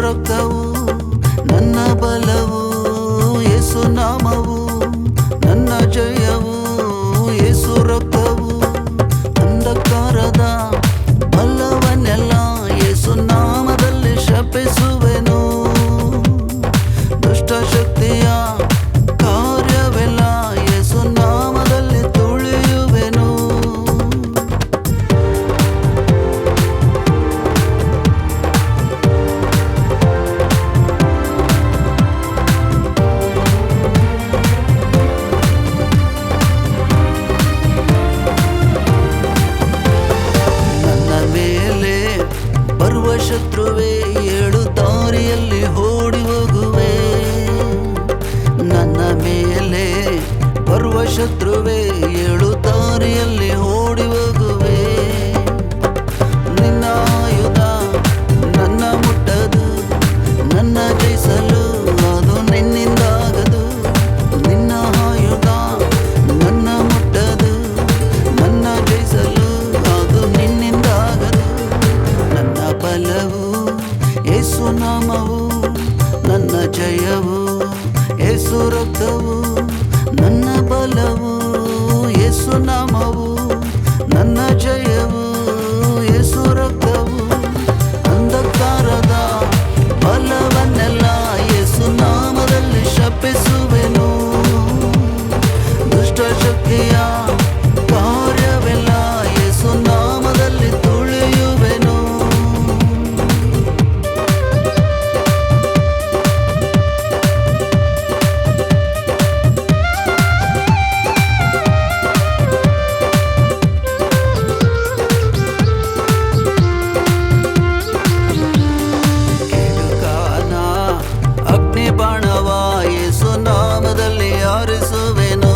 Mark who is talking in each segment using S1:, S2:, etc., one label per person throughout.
S1: ರಕ್ತವು ನನ್ನ ಬಲವು, ಯೇಸು ನಾಮವು ನನ್ನ ಜಯವು. ಯೇಸು ರಕ್ತವು ಅಂಧಕಾರದ ಬಲವನ್ನೆಲ್ಲ ಯೇಸು ನಾಮದಲ್ಲಿ ಶಪಿಸುವೆನು. ದುಷ್ಟ ಶಕ್ತಿಯ ಕಾರ್ಯವೆಲ್ಲ ಯೇಸು ನಾಮದಲ್ಲಿ ತುಳಿಯುವೆನು. ಬರುವ ಶತ್ರುವೆ ಏಳು ದಾರಿಯಲ್ಲಿ ಓಡಿ ಹೋಗುವೆ. ನನ್ನ ಮೇಲೆ ಬರುವ ಶತ್ರುವೆ ಏಳು ದಾರಿಯಲ್ಲಿ ಓಡಿ ಹೋಗುವೆ. ನಿನ್ನ ಆಯುಧ ನನ್ನ ಮುಟ್ಟದು, ನನ್ನ ಜಯಿಸಲು ಅದು ನಿನ್ನಿಂದಾಗದು. ನಿನ್ನ ಆಯುಧ ನನ್ನ ಮುಟ್ಟದು, ನನ್ನ ಜಯಿಸಲು ಅದು ನಿನ್ನಿಂದಾಗದು. ನನ್ನ ಬಲವು ಯೇಸು ನಾಮವು ನನ್ನ ಜಯವು. ಯೇಸು ರಕ್ತವು ನನ್ನ ಬಲವು, ಯೇಸು ನಾಮವು ನನ್ನ ಜಯವು. ಯೇಸು ರಕ್ತವು ಅಂಧಕಾರದ ಬಲವನ್ನೆಲ್ಲ ಯೇಸು ನಾಮದಲ್ಲಿ ಶಪಿಸುವೆನು. ದುಷ್ಟ ಶಕ್ತಿಯ ಕಾರ್ಯವೆಲ್ಲ ಯೇಸು ನಾಮದಲ್ಲಿ ತುಳಿಯುವೆನು. ಬಾಣವ ಯೇಸು ನಾಮದಲ್ಲಿ ಹಾರಿಸುವೆನು.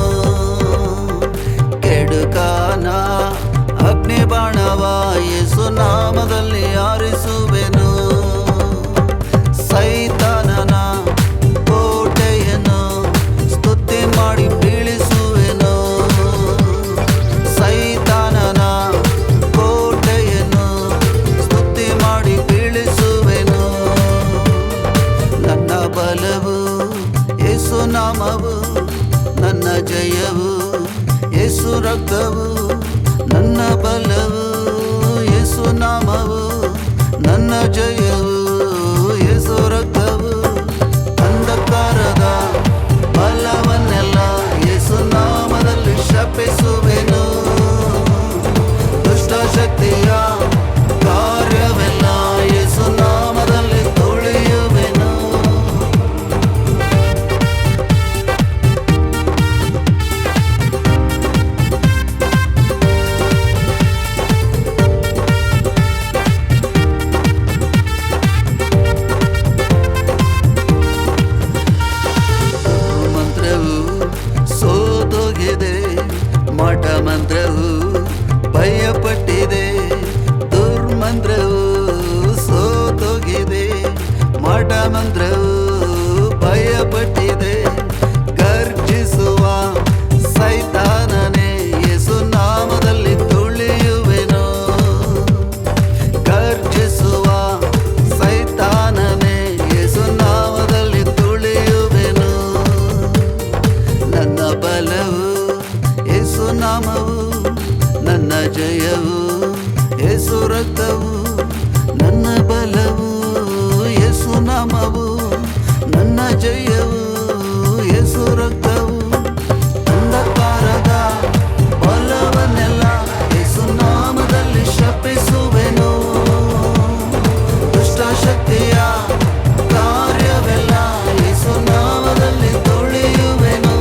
S1: ಕೆಡುಕನ ಅಗ್ನಿ ಬಾಣವ ಯೇಸು ನಾಮದಲ್ಲಿ ಹಾರಿಸುವೆನು. ಸೈತಾನನ ಕೋಟೆಯನ್ನು ಸ್ತುತಿ ಮಾಡಿ ಬೀಳಿಸುವೆನು. ಸೈತಾನನ ಕೋಟೆಯನ್ನು ಸ್ತುತಿ ಮಾಡಿ ಬೀಳಿಸುವೆನು. ನನ್ನ ಬಲವು ಯೇಸು ನಾಮವು ನನ್ನ ಜಯವು. ಯೇಸು ರಕ್ತವು ನನ್ನ ಬಲವು, ಯೇಸು ನಾಮವು ನನ್ನ ಜಯವು. ಯೇಸು ರಕ್ತವು ಅಂಧಕಾರದ ಬಲವನ್ನೆಲ್ಲ ಯೇಸು ನಾಮದಲ್ಲಿ ಶಪಿಸುವೆನು. ದುಷ್ಟ ಶಕ್ತಿಯ ಕಾರ್ಯವೆಲ್ಲ ಯೇಸು ನಾಮದಲ್ಲಿ ತುಳಿಯುವೆನು. ಮಂತ್ರವು ಸೋತೋಗಿದೆ, ಮಠ ಮಂತ್ರವು ಭಯಪಟ್ಟಿದೆ. ದುರ್ಮಂತ್ರವು ಸೋತೋಗಿದೆ, ಮಠ ಮಂತ್ರವು ಭಯಪಟ್ಟಿದೆ. ಗರ್ಜಿಸುವ ಸೈತಾನನೇ ಯೇಸು ನಾಮದಲ್ಲಿ ತುಳಿಯುವೆನು. ಗರ್ಜಿಸುವ ಸೈತಾನನೇ ಯೇಸು ನಾಮದಲ್ಲಿ ತುಳಿಯುವೆನು. ನನ್ನ ಬಲವು ಯೇಸು ನಾಮವು ನನ್ನ ಜಯವು. ಯೇಸು ರಕ್ತವು ನನ್ನ ಬಲವು, ಯೇಸು ನಾಮವು ನನ್ನ ಜಯವು. ಯೇಸು ರಕ್ತವು ಅಂಧಕಾರದ ಬಲವನ್ನೆಲ್ಲ ಯೇಸು ನಾಮದಲ್ಲಿ ಶಪಿಸುವೆನು. ದುಷ್ಟ ಶಕ್ತಿಯ ಕಾರ್ಯವೆಲ್ಲ ಯೇಸು ನಾಮದಲ್ಲಿ ತುಳಿಯುವೆನು.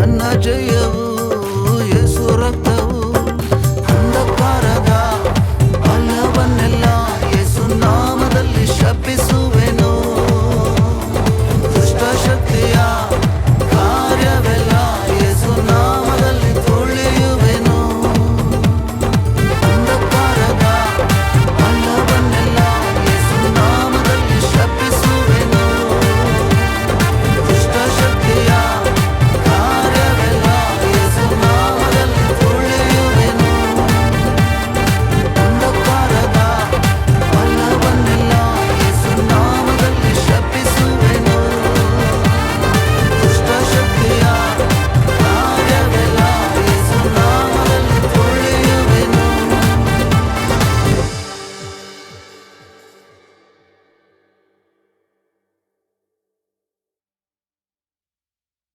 S1: ನನ್ನ ಜಯವು